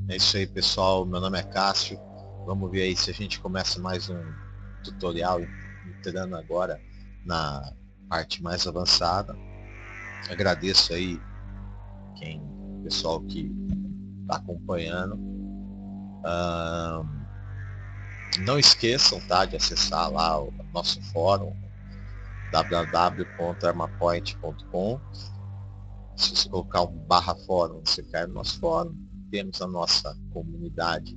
É isso aí, pessoal. Meu nome é Cássio. Vamos ver aí se a gente começa mais um tutorial entrando agora na parte mais avançada. Agradeço aí o pessoal que está acompanhando. Não esqueçam, tá, de acessar lá o nosso fórum www.armapoint.com. Se você colocar um /fórum, você cai no nosso fórum. Temos a nossa comunidade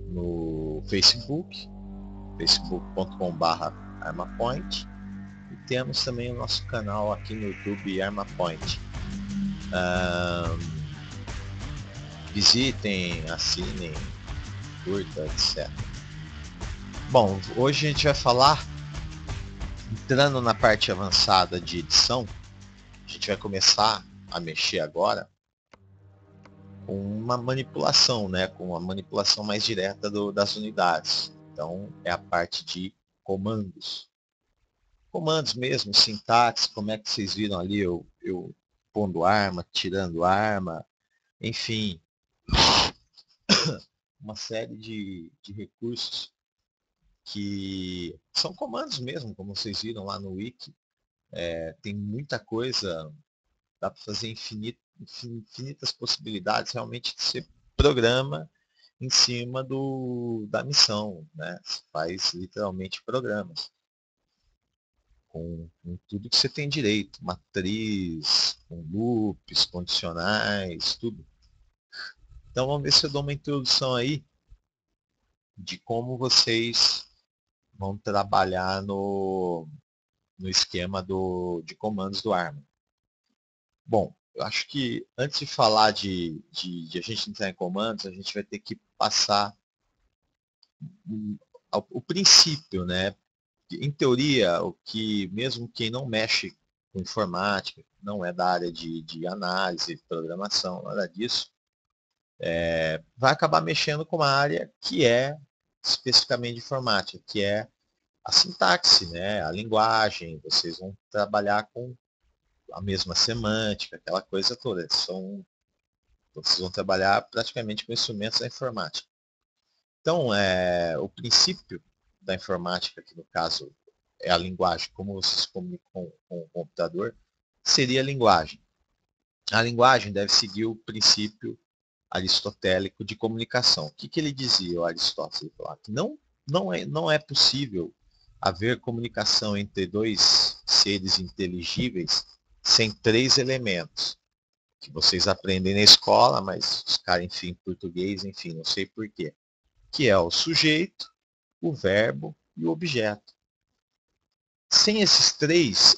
no Facebook, facebook.com/armapoint, e temos também o nosso canal aqui no YouTube, Armapoint. Visitem, assinem, curta, etc. Bom, hoje a gente vai falar, entrando na parte avançada de edição, a gente vai começar a mexer agora com uma manipulação, né? Com a manipulação mais direta das unidades. Então, é a parte de comandos. Comandos mesmo, sintaxe, como é que vocês viram ali, eu pondo arma, tirando arma, enfim, uma série de recursos que são comandos mesmo, como vocês viram lá no wiki. Tem muita coisa, dá para fazer infinitas possibilidades, realmente você programa em cima da missão, né? Você faz literalmente programas com tudo que você tem direito, matriz, com loops, condicionais, tudo. Então vamos ver se eu dou uma introdução aí de como vocês vão trabalhar no esquema de comandos do Arma. Bom, eu acho que antes de falar de a gente entrar em comandos, a gente vai ter que passar o princípio, né? Em teoria, o que mesmo quem não mexe com informática, não é da área de análise, programação, nada disso, vai acabar mexendo com uma área que é especificamente de informática, que é a sintaxe, né? A linguagem. Vocês vão trabalhar com a mesma semântica, aquela coisa toda. Vocês vão trabalhar praticamente com instrumentos da informática. Então, o princípio da informática, que no caso é a linguagem, como vocês se comunicam com o computador, seria a linguagem. A linguagem deve seguir o princípio aristotélico de comunicação. O que ele dizia, o Aristóteles? Ele falava que não é possível haver comunicação entre dois seres inteligíveis sem três elementos, que vocês aprendem na escola, mas os caras, enfim, português, enfim, não sei porquê, que é o sujeito, o verbo e o objeto. Sem esses três,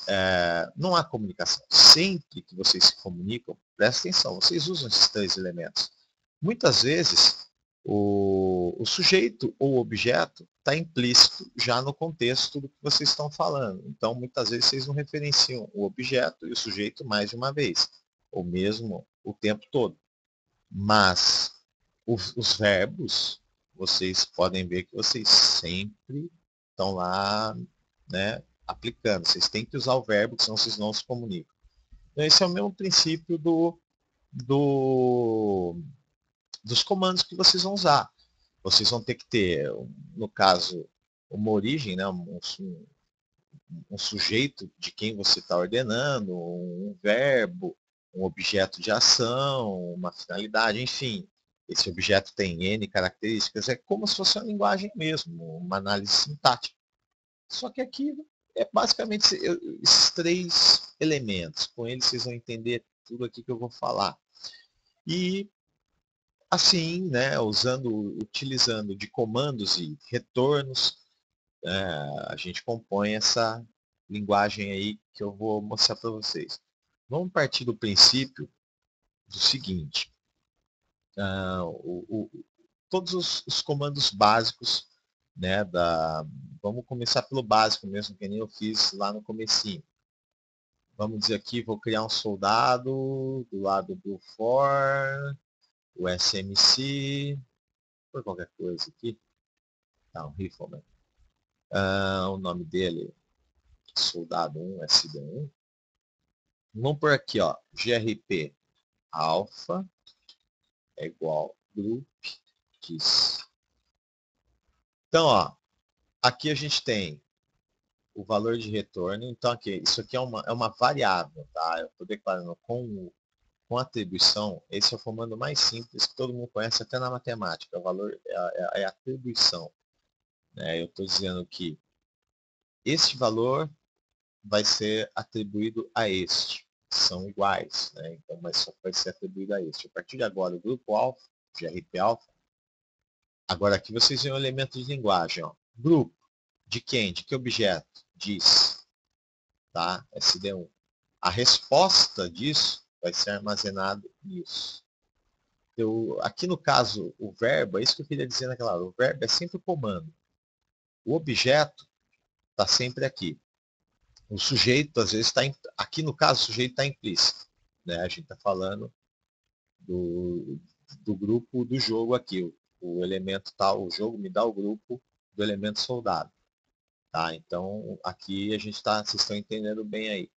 não há comunicação. Sempre que vocês se comunicam, presta atenção, vocês usam esses três elementos. Muitas vezes, o sujeito ou o objeto está implícito já no contexto do que vocês estão falando. Então, muitas vezes, vocês não referenciam o objeto e o sujeito mais de uma vez, ou mesmo o tempo todo. Mas os verbos, vocês podem ver que vocês sempre estão lá, né, aplicando. Vocês têm que usar o verbo, senão vocês não se comunicam. Então, esse é o mesmo princípio do, dos comandos que vocês vão usar. Vocês vão ter que ter, no caso, uma origem, né, um sujeito de quem você está ordenando, um verbo, um objeto de ação, uma finalidade, enfim. Esse objeto tem N características, é como se fosse uma linguagem mesmo, uma análise sintática. Só que aqui é basicamente esses três elementos. Com eles vocês vão entender tudo aqui que eu vou falar. E assim, né, utilizando de comandos e retornos, a gente compõe essa linguagem aí que eu vou mostrar para vocês. Vamos partir do princípio do seguinte: todos os comandos básicos, né, vamos começar pelo básico mesmo, que nem eu fiz lá no comecinho. Vamos dizer aqui, vou criar um soldado do lado do for, o SMC, por qualquer coisa aqui, tá, um rifleman. O nome dele, soldado 1, SD1. Vamos por aqui, ó, grp alfa é igual group diz. Então, ó, aqui a gente tem o valor de retorno. Então, aqui, isso aqui é uma variável, tá? Eu estou declarando com atribuição. Esse é o comando mais simples que todo mundo conhece, até na matemática. O valor é a atribuição. Né? Eu estou dizendo que este valor vai ser atribuído a este. São iguais, né? Então, mas só vai ser atribuído a este. A partir de agora, o grupo alfa, GRP alfa, agora aqui vocês veem o elemento de linguagem. Ó. Grupo, de quem? De que objeto? Diz. Tá? SD1. A resposta disso vai ser armazenado nisso. Aqui no caso, o verbo, é isso que eu queria dizer naquela hora. O verbo é sempre o comando. O objeto está sempre aqui. O sujeito, às vezes, está... Aqui no caso, o sujeito está implícito. Né? A gente está falando do grupo do jogo aqui. O elemento tal, o jogo me dá o grupo do elemento soldado. Tá? Então, aqui a gente está, vocês estão entendendo bem aí.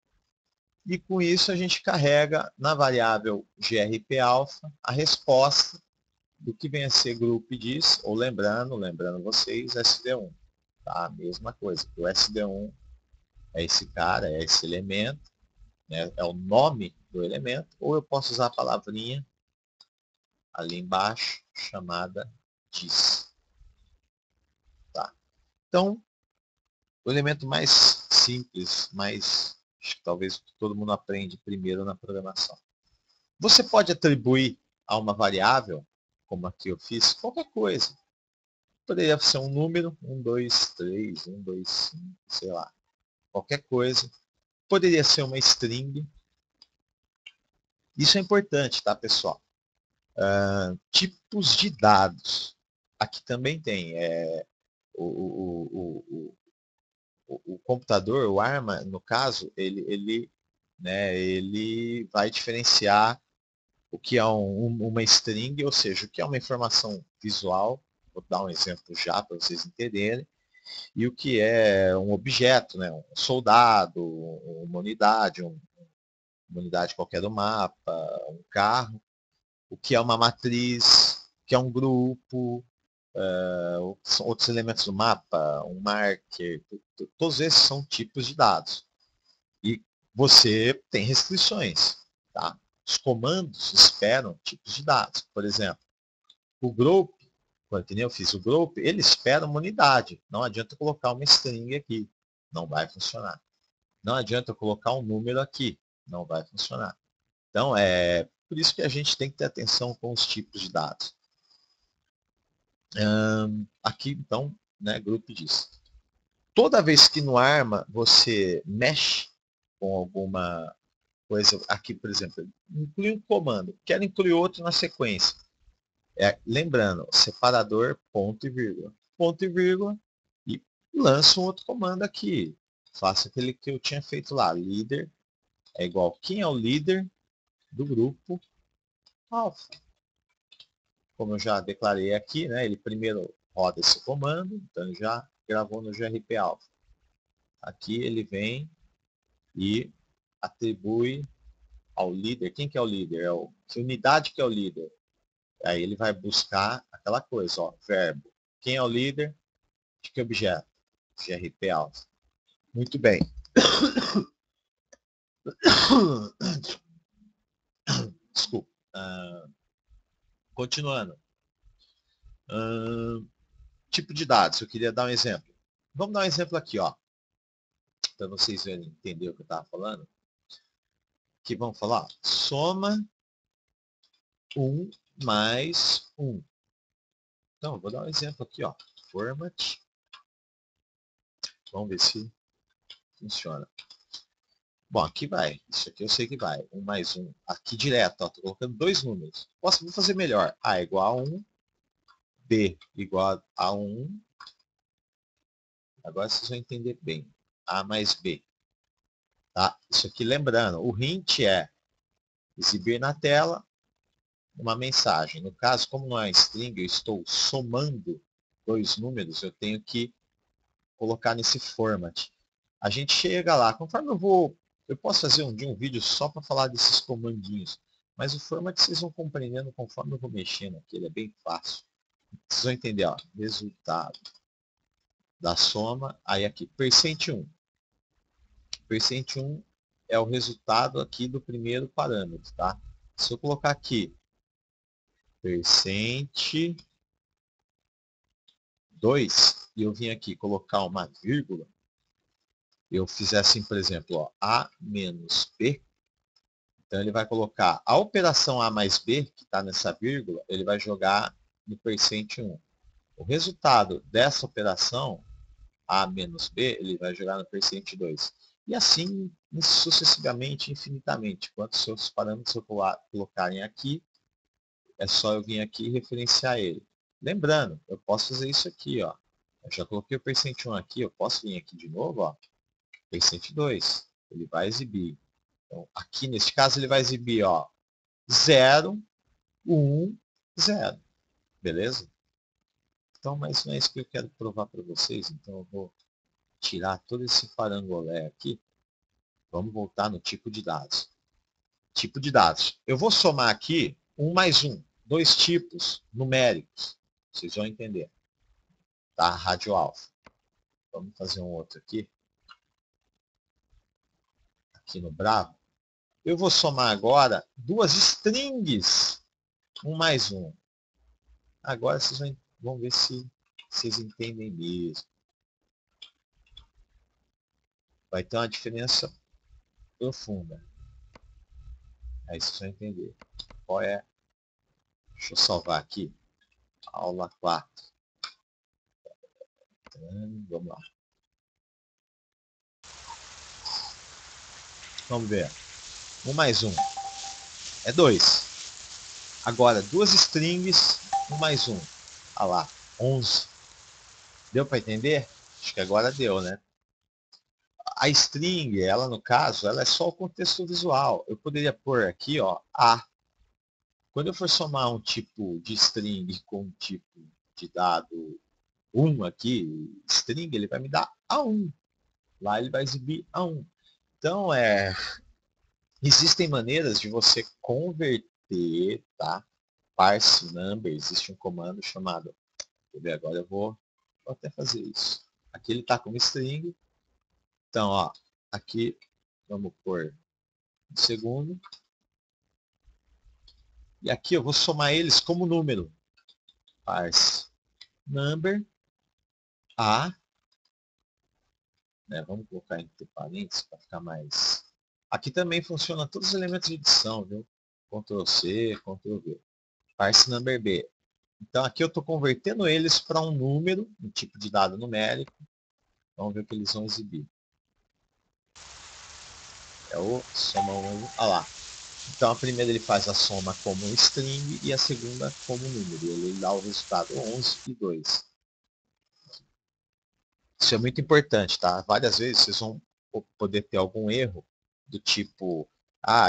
E com isso a gente carrega na variável grp-alfa a resposta do que vem a ser grupo diz, ou lembrando vocês, SD1. Tá? A mesma coisa, o SD1 é esse cara, é esse elemento, né? É o nome do elemento, ou eu posso usar a palavrinha ali embaixo, chamada diz. Tá? Então, o elemento mais simples, mais, acho que talvez todo mundo aprende primeiro na programação. Você pode atribuir a uma variável, como aqui eu fiz, qualquer coisa. Poderia ser um número, 1, 2, 3, 1, 2, 5, sei lá. Qualquer coisa. Poderia ser uma string. Isso é importante, tá, pessoal? Tipos de dados. Aqui também tem. O computador, o ARMA, no caso, ele vai diferenciar o que é uma string, ou seja, o que é uma informação visual, vou dar um exemplo já para vocês entenderem, e o que é um objeto, né? Um soldado, uma unidade, uma unidade qualquer do mapa, um carro, o que é uma matriz, o que é um grupo, outros elementos do mapa, um marker, todos esses são tipos de dados. E você tem restrições, tá? Os comandos esperam tipos de dados. Por exemplo, o group, quando eu fiz o group, ele espera uma unidade. Não adianta colocar uma string aqui. Não vai funcionar. Não adianta colocar um número aqui. Não vai funcionar. Então, é por isso que a gente tem que ter atenção com os tipos de dados. Aqui, então, né, group diz. Toda vez que no ARMA você mexe com alguma coisa, aqui, por exemplo, inclui um comando, quero incluir outro na sequência. Lembrando, separador, ponto e vírgula, e lanço um outro comando aqui. Faço aquele que eu tinha feito lá, líder é igual, quem é o líder do grupo alfa? Como eu já declarei aqui, né, ele primeiro roda esse comando, então ele já gravou no grp alfa. Aqui ele vem e atribui ao líder, quem que é o líder? Que unidade que é o líder? Aí ele vai buscar aquela coisa, ó, verbo. Quem é o líder? De que objeto? GRP alfa. Muito bem. Desculpa. Continuando. Tipo de dados. Eu queria dar um exemplo. Vamos dar um exemplo aqui, ó. Para vocês verem, entender o que eu estava falando. Aqui vamos falar, ó, soma 1 mais 1. Então, eu vou dar um exemplo aqui, ó. Format. Vamos ver se funciona. Bom, aqui vai. Isso aqui eu sei que vai. 1 mais 1. Aqui direto, ó. Estou colocando dois números. Vou fazer melhor. A é igual a 1. B igual a 1. Agora vocês vão entender bem. A mais B. Tá? Isso aqui, lembrando, o hint é exibir na tela uma mensagem. No caso, como não é string, eu estou somando dois números, eu tenho que colocar nesse format. A gente chega lá, conforme eu posso fazer um vídeo só para falar desses comandinhos, Mas o format vocês vão compreendendo conforme eu vou mexendo aqui, ele é bem fácil. Vocês vão entender, ó, resultado da soma, aí aqui, %1. %1 é o resultado aqui do primeiro parâmetro, tá? Se eu colocar aqui, %2, e eu vim aqui colocar uma vírgula, eu fizer assim, por exemplo, ó, A menos B, então ele vai colocar a operação A mais B, que está nessa vírgula, ele vai jogar no %1. O resultado dessa operação, A menos B, ele vai jogar no %2. E assim sucessivamente, infinitamente. Quantos seus parâmetros eu colocarem aqui, é só eu vir aqui e referenciar ele. Lembrando, eu posso fazer isso aqui, ó. Eu já coloquei o %1 aqui, eu posso vir aqui de novo, ó. %2. Ele vai exibir. Então, aqui neste caso ele vai exibir, ó, 0, 1, 0. Beleza? Então, mas não é isso que eu quero provar para vocês. Então, eu vou tirar todo esse parangolé aqui. Vamos voltar no tipo de dados. Tipo de dados. Eu vou somar aqui 1 mais 1. Dois tipos numéricos. Vocês vão entender. Tá? Rádio alfa. Vamos fazer um outro aqui. Aqui no Bravo. Eu vou somar agora duas strings. 1 mais 1. Agora vocês vão ver se vocês entendem mesmo. Vai ter uma diferença profunda. Aí vocês vão entender. Qual é? Deixa eu salvar aqui. Aula 4. Vamos lá. Vamos ver. 1 mais 1 é 2. Agora, duas strings, 1 mais 1. Olha lá, 11. Deu para entender? Acho que agora deu, né? A string, ela no caso, ela é só o contexto visual. Eu poderia pôr aqui, ó, A. Quando eu for somar um tipo de string com um tipo de dado 1 aqui, string, ele vai me dar A1. Lá ele vai exibir A1. Então, existem maneiras de você converter, tá? Parse number, existe um comando chamado, quer ver, agora eu vou até fazer isso. Aqui ele está como string, então, ó, aqui vamos pôr segundo, e aqui eu vou somar eles como número. Parse number A, né, vamos colocar entre parênteses para ficar mais... Aqui também funciona todos os elementos de edição, viu? Ctrl C, Ctrl V. Parse number B. Então aqui eu estou convertendo eles para um número, um tipo de dado numérico. Vamos ver o que eles vão exibir. É o soma 1, olha lá. Então a primeira ele faz a soma como um string e a segunda como número. Ele dá o resultado 11 e 2. Isso é muito importante, tá? Várias vezes vocês vão poder ter algum erro do tipo,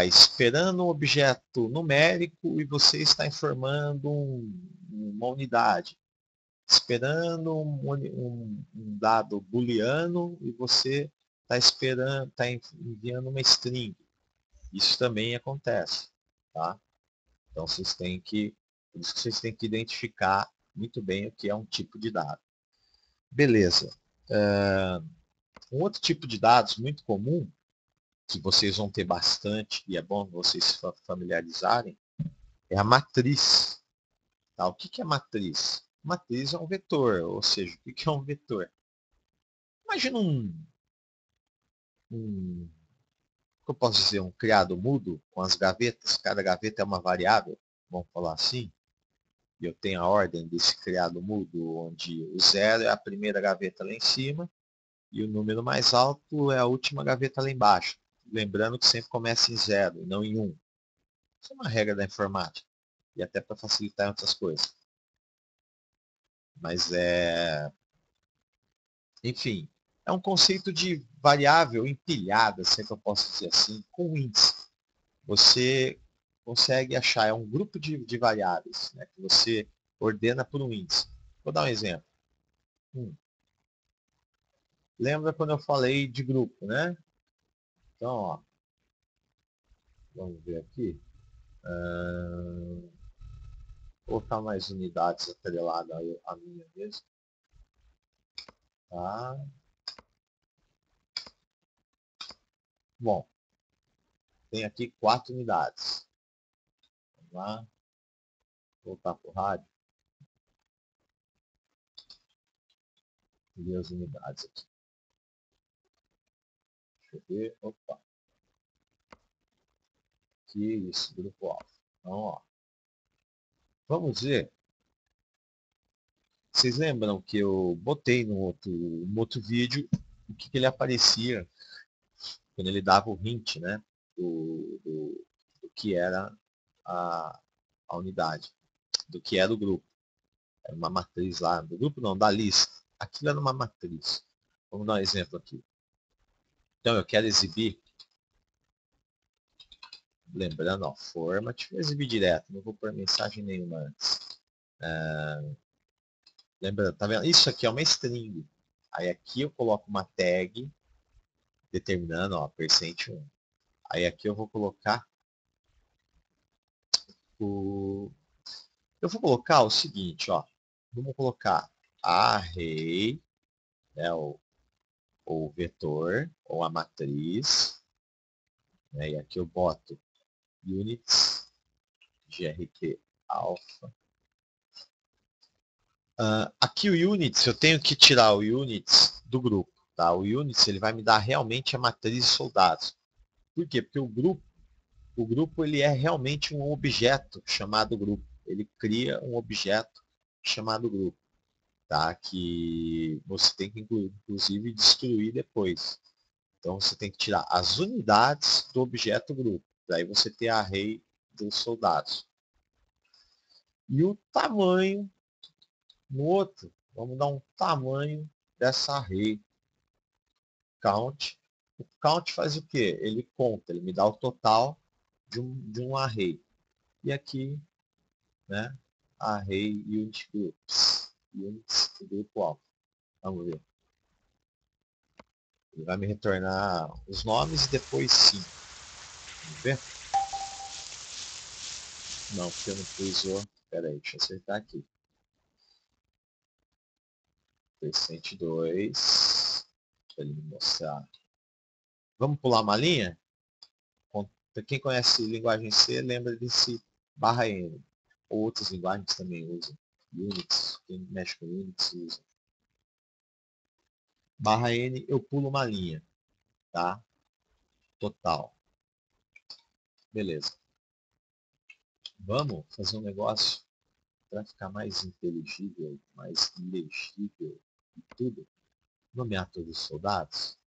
esperando um objeto numérico e você está informando uma unidade. Esperando um dado booleano e você está enviando uma string. Isso também acontece, tá? Então vocês têm que, por isso que vocês têm que identificar muito bem o que é um tipo de dado. Beleza. Um outro tipo de dados muito comum, que vocês vão ter bastante, e é bom vocês se familiarizarem, é a matriz. Tá? O que é matriz? Matriz é um vetor, ou seja, o que é um vetor? Imagina que eu posso dizer, um criado mudo com as gavetas, cada gaveta é uma variável, vamos falar assim, e eu tenho a ordem desse criado mudo, onde o 0 é a primeira gaveta lá em cima, e o número mais alto é a última gaveta lá embaixo. Lembrando que sempre começa em 0 e não em 1. Isso é uma regra da informática, e até para facilitar outras coisas. Mas enfim, é um conceito de variável empilhada, se é que eu posso dizer assim, com índice. Você consegue achar, é um grupo de variáveis, né, que você ordena por um índice. Vou dar um exemplo. Lembra quando eu falei de grupo, né? Então, ó, vamos ver aqui. Vou colocar mais unidades atreladas a minha mesmo. Tá? Bom, tem aqui 4 unidades. Vamos lá. Voltar para o rádio. Ver as unidades aqui. Deixa eu ver. Opa. Que isso, grupo alfa. Então, ó. Vamos ver. Vocês lembram que eu botei no outro vídeo o que ele aparecia quando ele dava o hint, né? Do que era a unidade, do que era o grupo. Era uma matriz lá, do grupo não, da lista. Aquilo era uma matriz. Vamos dar um exemplo aqui. Então eu quero exibir, lembrando, ó, format, vou exibir direto, não vou pôr mensagem nenhuma antes. Lembrando, tá vendo? Isso aqui é uma string. Aí aqui eu coloco uma tag determinando, ó, %1. Aí aqui eu vou colocar eu vou colocar o seguinte, ó. Vamos colocar array, né, ou vetor, ou a matriz. Né, e aqui eu boto units, GRT alpha. Aqui o units, eu tenho que tirar o units do grupo. Tá? O units ele vai me dar realmente a matriz de soldados. Por quê? Porque o grupo ele é realmente um objeto chamado grupo. Ele cria um objeto chamado grupo. Tá? Que você tem que inclusive destruir depois. Então você tem que tirar as unidades do objeto grupo. Daí você tem a array dos soldados. E o tamanho no outro. Vamos dar um tamanho dessa array. Count. O count faz o quê? Ele conta, ele me dá o total de um array. E aqui, né, array unit groups. Units do grupo alfa. Vamos ver. Ele vai me retornar os nomes e depois sim. Vamos ver? Não, porque eu não pus o... Espera aí, deixa eu acertar aqui. 302. Para ele me mostrar. Vamos pular uma linha? Para quem conhece linguagem C, lembra desse /n. Ou outras linguagens também usam. Unix, quem mexe com Unix usa. /n, eu pulo uma linha. Tá? Total. Beleza. Vamos fazer um negócio para ficar mais inteligível, mais legível e tudo. Nomear todos os soldados.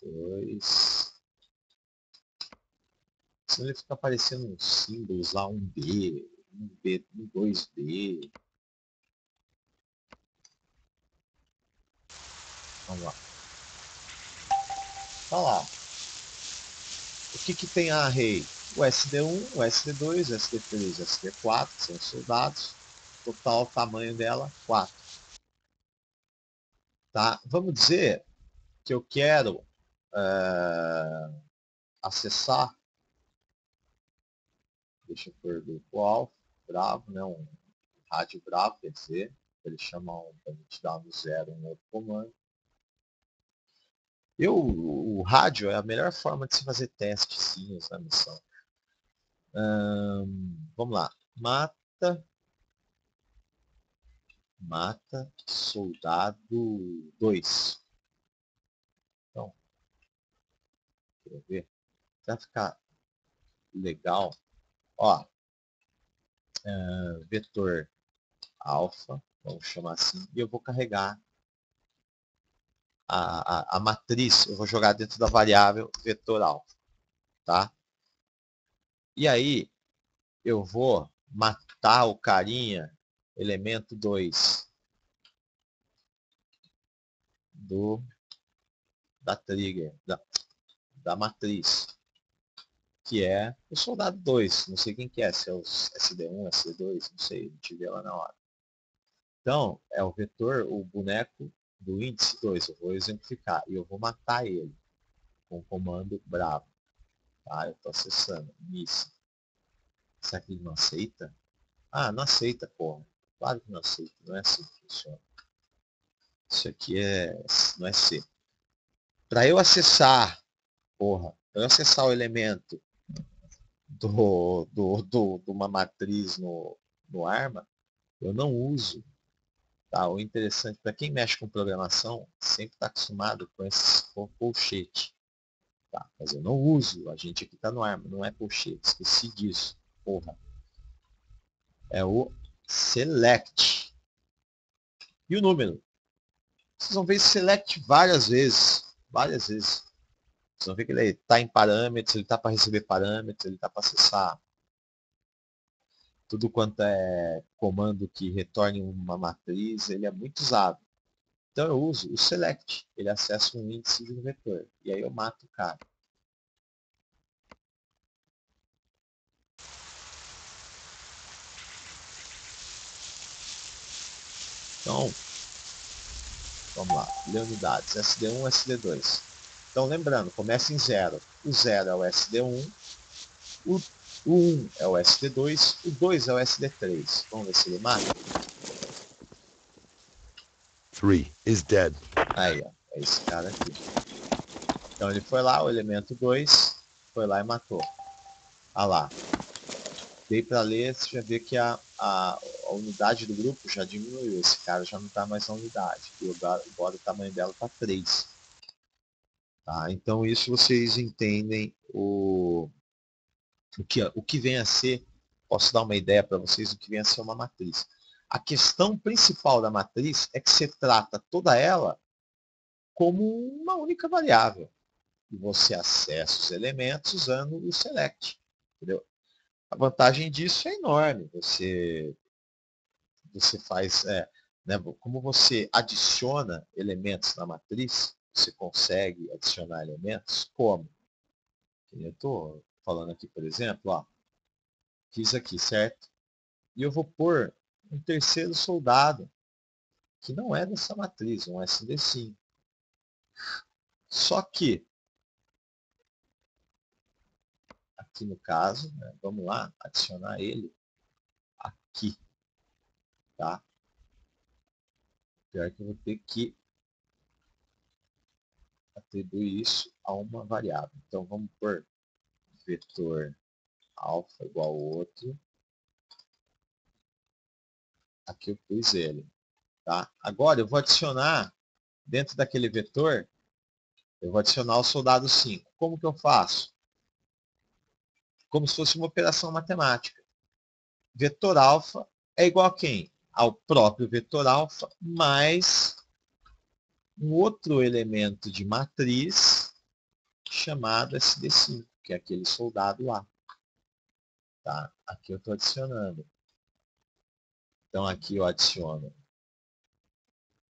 2. Senão ele fica aparecendo uns símbolos lá, um B, um 2B. Vamos lá. Tá lá. O que tem a array? O SD1, o SD2, o SD3, o SD4, são os soldados. Total tamanho dela, 4. Tá? Vamos dizer que eu quero acessar, deixa eu pôr grupo alfa, bravo, né? Um rádio bravo, quer dizer, eles chamam, para a gente dar no 0 um outro comando. O rádio é a melhor forma de se fazer testes na missão. Vamos lá. Mata soldado 2. Então, quer ver? Vai ficar legal. Ó, vetor alfa, vamos chamar assim, e eu vou carregar a matriz, eu vou jogar dentro da variável vetor alfa, tá? E aí, eu vou matar o carinha, elemento 2, da trigger, da matriz, que é o soldado 2, não sei quem que é, se é o SD1, SD2, não sei, a gente vê lá na hora. Então, é o vetor, o boneco do índice 2, eu vou exemplificar, e eu vou matar ele com o comando bravo. Tá? Eu estou acessando, miss. Será que ele não aceita? Ah, não aceita, porra. Claro que não aceita. Não é assim que funciona. Isso aqui não é C. Para eu acessar, porra, para eu acessar o elemento de uma matriz no ARMA, eu não uso. Tá? O interessante, para quem mexe com programação, sempre está acostumado com esse colchete. Tá? Mas eu não uso. A gente aqui está no ARMA, não é colchete. Esqueci disso. Porra. É o select. E o número? Vocês vão ver esse select várias vezes. Várias vezes. Vocês vão ver que ele está em parâmetros, ele está para receber parâmetros, ele está para acessar tudo quanto é comando que retorne uma matriz, ele é muito usado. Então eu uso o select, ele acessa um índice de um vetor, e aí eu mato o cara. Então, vamos lá, ler unidades, SD1, SD2. Então lembrando, começa em 0. O 0 é o SD1, o 1 é o SD2, o 2 é o SD3. Vamos ver se ele mata. 3 is dead. Aí, ó, é esse cara aqui. Então ele foi lá, o elemento 2, foi lá e matou. Ah lá. Dei para ler, você já vê que a unidade do grupo já diminuiu. Esse cara já não está mais na unidade. E agora o tamanho dela está 3. Tá? Então isso vocês entendem o que vem a ser. Posso dar uma ideia para vocês do que vem a ser uma matriz. A questão principal da matriz é que você trata toda ela como uma única variável. E você acessa os elementos usando o select. Entendeu? A vantagem disso é enorme. Você faz, né, como você adiciona elementos na matriz, você consegue adicionar elementos como? Eu estou falando aqui, por exemplo, ó, fiz aqui, certo? E eu vou pôr um terceiro soldado, que não é dessa matriz, um SD5. Só que, aqui no caso, né, vamos lá, adicionar ele aqui, tá? Pior que eu vou ter que atribuir isso a uma variável. Então, vamos pôr vetor alfa igual ao outro. Aqui eu pus ele. Tá? Agora eu vou adicionar, dentro daquele vetor, eu vou adicionar o soldado 5. Como que eu faço? Como se fosse uma operação matemática. Vetor alfa é igual a quem? Ao próprio vetor alfa mais um outro elemento de matriz chamado SD5, que é aquele soldado lá. Tá? Aqui eu estou adicionando. Então aqui eu adiciono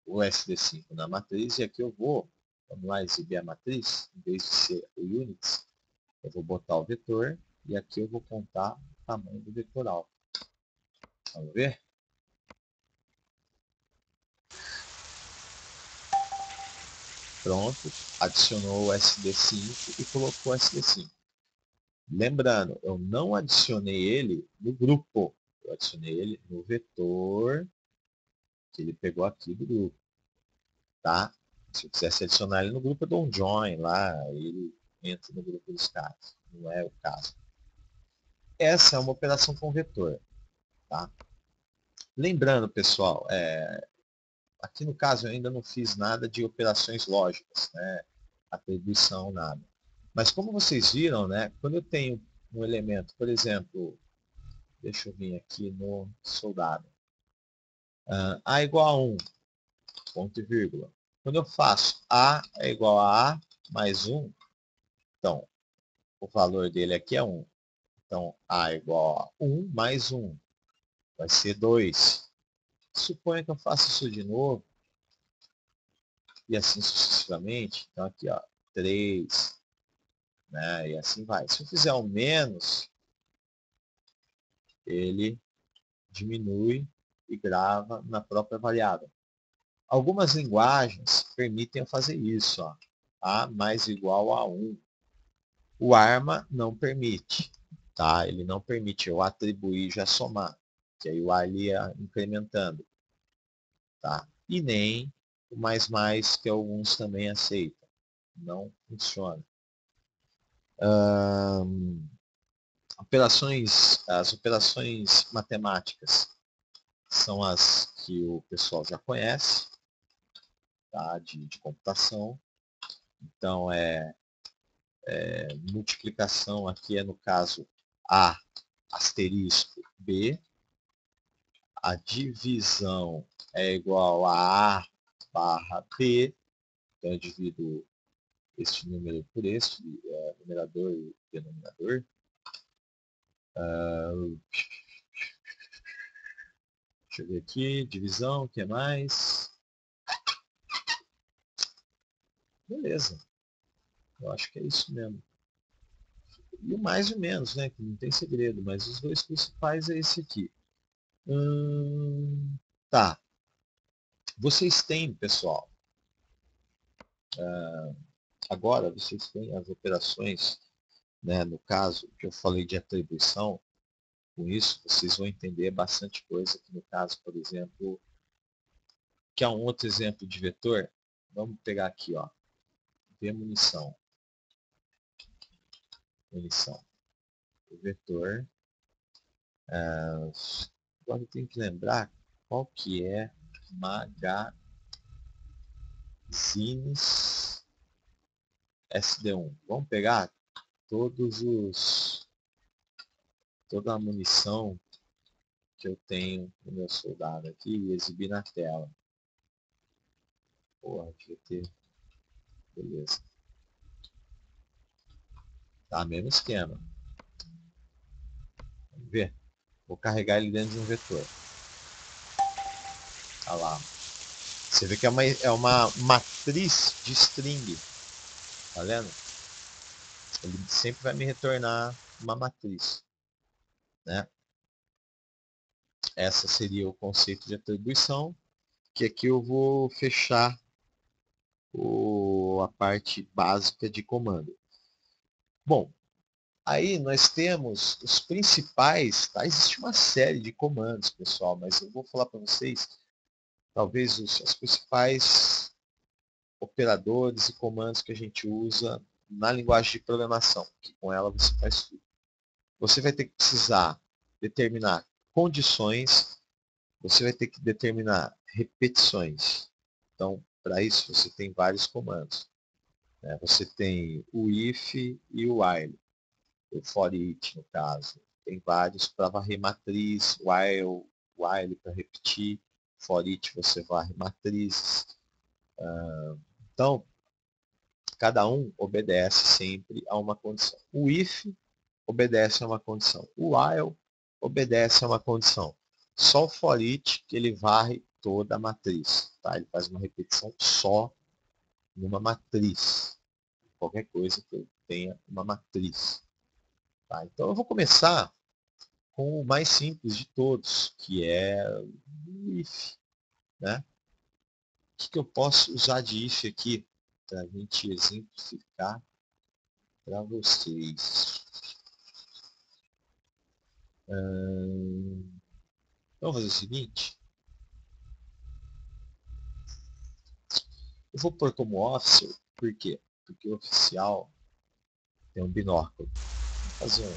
o SD5 na matriz e aqui eu vou, vamos lá, exibir a matriz, em vez de ser o units, eu vou botar o vetor e aqui eu vou contar o tamanho do vetor alfa. Vamos ver? Pronto, adicionou o SD5 e colocou o SD5. Lembrando, eu não adicionei ele no grupo, eu adicionei ele no vetor que ele pegou aqui do grupo. Tá? Se eu quisesse adicionar ele no grupo, eu dou um join lá, ele entra no grupo dos caras. Não é o caso. Essa é uma operação com vetor. Tá? Lembrando, pessoal, aqui no caso eu ainda não fiz nada de operações lógicas, né? Atribuição, nada. Mas como vocês viram, né? Quando eu tenho um elemento, por exemplo, deixa eu vir aqui no soldado. A igual a 1, ponto e vírgula. Quando eu faço A é igual a A mais 1, então o valor dele aqui é 1. Então A é igual a 1 mais 1, vai ser 2. Suponha que eu faça isso de novo, e assim sucessivamente. Então aqui, ó, 3, né? E assim vai. Se eu fizer um menos, ele diminui e grava na própria variável. Algumas linguagens permitem eu fazer isso, ó. A mais igual a 1. O ARMA não permite. tá? Ele não permite eu atribuir e já somar, que aí o while ia incrementando, tá? E nem o mais, que alguns também aceitam. Não funciona. As operações matemáticas são as que o pessoal já conhece, tá? de computação. Então, multiplicação aqui é, no caso, A asterisco B. A divisão é igual a A barra B. Então, eu divido este número por este, numerador e denominador. Deixa eu ver aqui, divisão, o que mais? Beleza, eu acho que é isso mesmo. E o mais e o menos, né? Que não tem segredo, mas os dois principais é esse aqui. Tá. Vocês têm, pessoal, agora vocês têm as operações, né? No caso que eu falei de atribuição, com isso vocês vão entender bastante coisa, que no caso, por exemplo, que é um outro exemplo de vetor. Vamos pegar aqui, ó, V munição. Munição. O vetor. Agora eu tenho que lembrar qual que é magazines SD1. Vamos pegar toda a munição que eu tenho no meu soldado aqui e exibir na tela. Porra, devia ter. Beleza. Tá, mesmo esquema. Vamos ver. Vou carregar ele dentro de um vetor. Olha lá. Você vê que é uma matriz de string. Tá vendo? Ele sempre vai me retornar uma matriz. Né? Essa seria o conceito de atribuição, que aqui eu vou fechar a parte básica de comando. Bom, aí nós temos os principais, tá? Existe uma série de comandos, pessoal, mas eu vou falar para vocês, talvez as principais operadores e comandos que a gente usa na linguagem de programação, que com ela você faz tudo. Você vai ter que precisar determinar condições, você vai ter que determinar repetições. Então, para isso, você tem vários comandos. Né? Você tem o if e o while, o for each, no caso. Tem vários para varrer matriz, while para repetir, for each você varre matrizes. Então, cada um obedece sempre a uma condição. O if obedece a uma condição. O while obedece a uma condição. Só o for each que ele varre toda a matriz. Tá? Ele faz uma repetição só numa matriz. Qualquer coisa que tenha uma matriz. Tá? Então eu vou começar com o mais simples de todos, que é o if. Né? O que eu posso usar de if aqui para a gente exemplificar para vocês? Vamos fazer o seguinte. Eu vou pôr como officer, por quê? Porque o oficial tem um binóculo. Vou fazer um.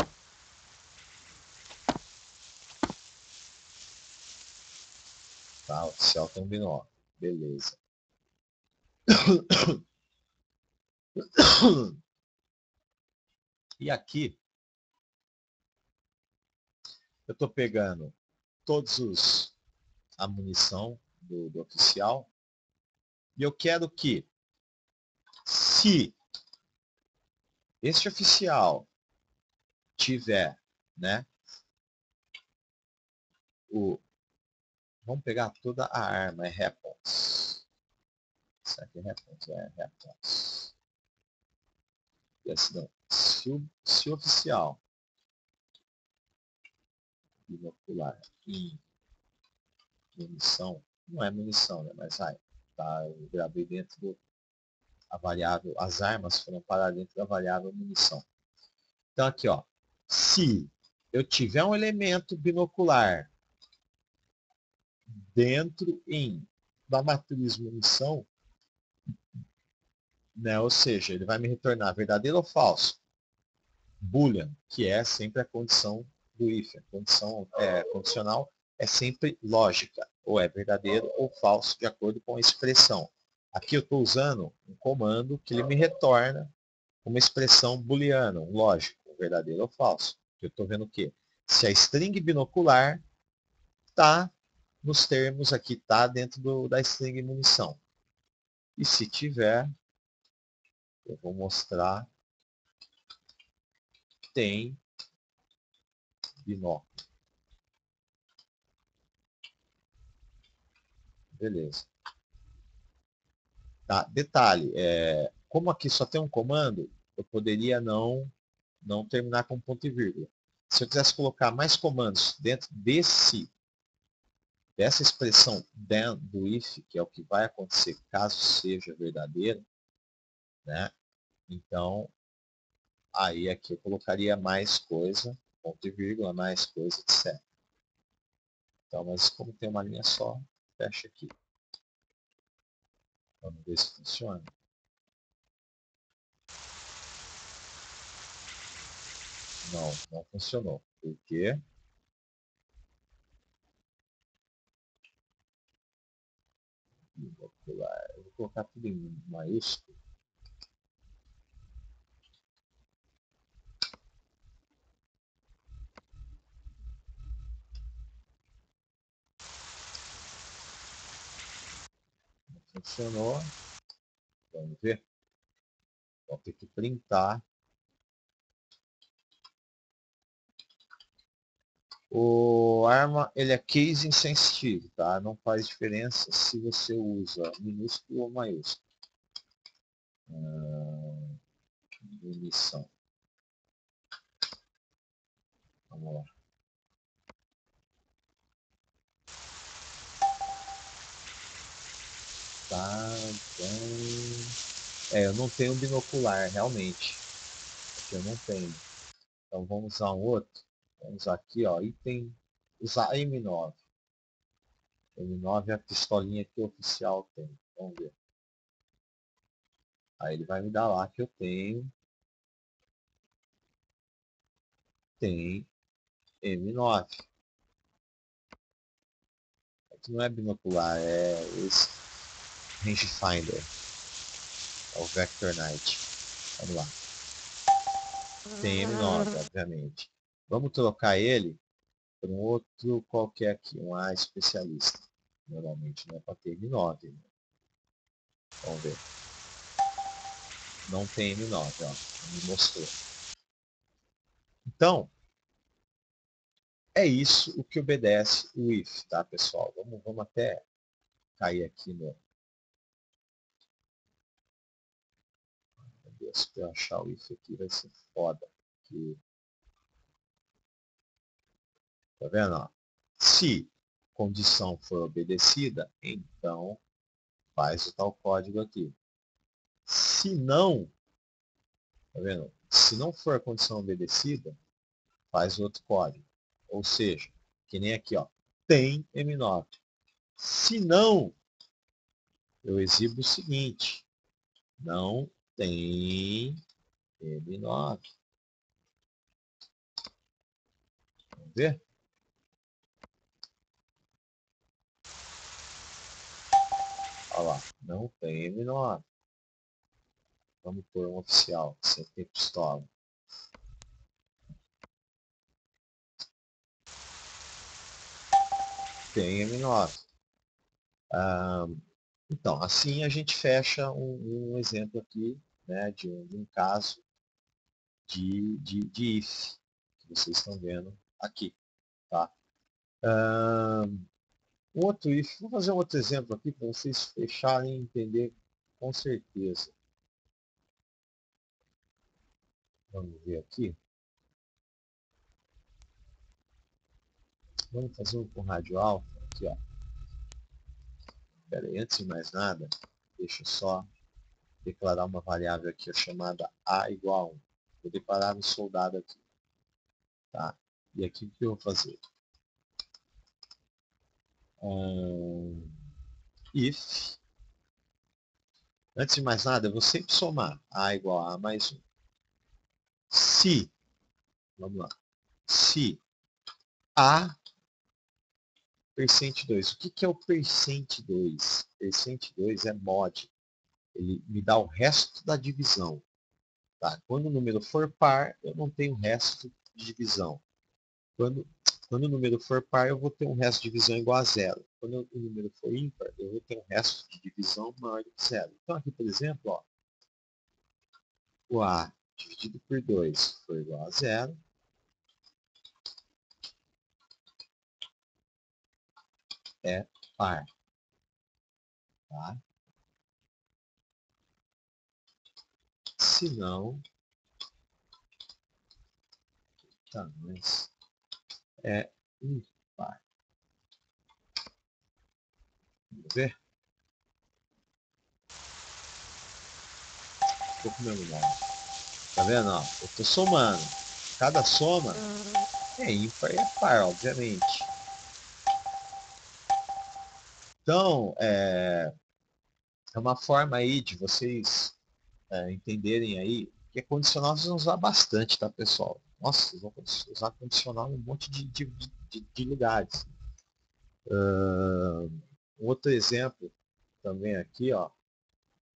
Tá, o oficial tem um binóculo. Beleza. E aqui, eu estou pegando todos a munição do oficial. E eu quero que, se este oficial tiver, né, vamos pegar toda a arma, é response. Isso aqui é response, response. E assim, não. Se o oficial binocular em munição, não é munição, né, mas vai, tá, eu gravei dentro a variável, as armas foram parar dentro da variável munição. Então aqui, ó, Se eu tiver um elemento binocular dentro da matriz munição, né, ou seja, ele vai me retornar verdadeiro ou falso? Boolean, que é sempre a condição do if. A condição condicional é sempre lógica, ou é verdadeiro ou falso, de acordo com a expressão. Aqui eu estou usando um comando que ele me retorna uma expressão booleana, um lógico, verdadeiro ou falso. Eu estou vendo o quê? Se a string binocular está nos termos aqui, está dentro da string munição. E se tiver, eu vou mostrar, tem binóculo. Beleza. Tá? Detalhe, como aqui só tem um comando, eu poderia não terminar com ponto e vírgula. Se eu quisesse colocar mais comandos dentro dessa expressão then do if, que é o que vai acontecer caso seja verdadeiro, né? Então, aí aqui eu colocaria mais coisa, ponto e vírgula, mais coisa, etc. Então, mas como tem uma linha só, fecha aqui. Vamos ver se funciona. Não funcionou. Por quê? Eu vou colocar tudo em maiúsculo. Não funcionou. Vamos ver. Vou ter que printar. O arma, ele é case insensitivo, tá? Não faz diferença se você usa minúsculo ou maiúsculo. Munição. Vamos lá. Tá, então... eu não tenho binocular, realmente. Aqui eu não tenho. Então vamos usar um outro. Vamos usar aqui, ó, item, usar M9. M9 é a pistolinha que o oficial tem. Vamos ver. Aí ele vai me dar lá que eu tem M9. Aqui não é binocular, é esse rangefinder. É o Vector Knight. Vamos lá. Tem M9, obviamente. Vamos trocar ele por um outro qualquer aqui, um A especialista. Normalmente não é para ter M9. Né? Vamos ver. Não tem M9, ó. Me mostrou. Então, é isso o que obedece o if, tá, pessoal? Vamos até cair aqui no... Meu Deus, para eu achar o if aqui vai ser foda. Aqui. Tá vendo? Ó? Se condição for obedecida, então faz o tal código aqui. Se não, tá vendo? Se não for a condição obedecida, faz outro código. Ou seja, que nem aqui, ó, tem M9. Se não, eu exibo o seguinte, não tem M9. Vamos ver? Olha lá, não tem M9. Vamos pôr um oficial, sem ter pistola. Tem M9. Então, assim a gente fecha um exemplo aqui, né, de um caso de if, que vocês estão vendo aqui. Tá? Um outro if, vou fazer um outro exemplo aqui para vocês fecharem e entender com certeza. Vamos ver aqui. Vamos fazer um com rádio alfa. Aqui, ó. Pera aí, antes de mais nada, deixa eu só declarar uma variável aqui chamada A igual a 1. Vou declarar um soldado aqui. Tá? E aqui o que eu vou fazer? If. Antes de mais nada, eu vou sempre somar A igual a mais 1. Se, vamos lá, se A percent 2. O que é o percent 2? Percent 2 é mod. Ele me dá o resto da divisão. Tá? Quando o número for par, eu não tenho resto de divisão. Quando o número for par, eu vou ter um resto de divisão igual a zero. Quando o número for ímpar, eu vou ter um resto de divisão maior do que zero. Então aqui, por exemplo, ó, o A dividido por 2 for igual a zero. É par. Tá? Se não, tá, mas é ímpar. Vamos ver? Estou comendo mal. Tá vendo? Ó, eu estou somando. Cada soma é ímpar e é par, obviamente. Então, é uma forma aí de vocês entenderem aí que é condicional vocês vão usar bastante, tá, pessoal? Nossa, vocês vão usar condicional em um monte de lugares. Um outro exemplo também aqui, ó,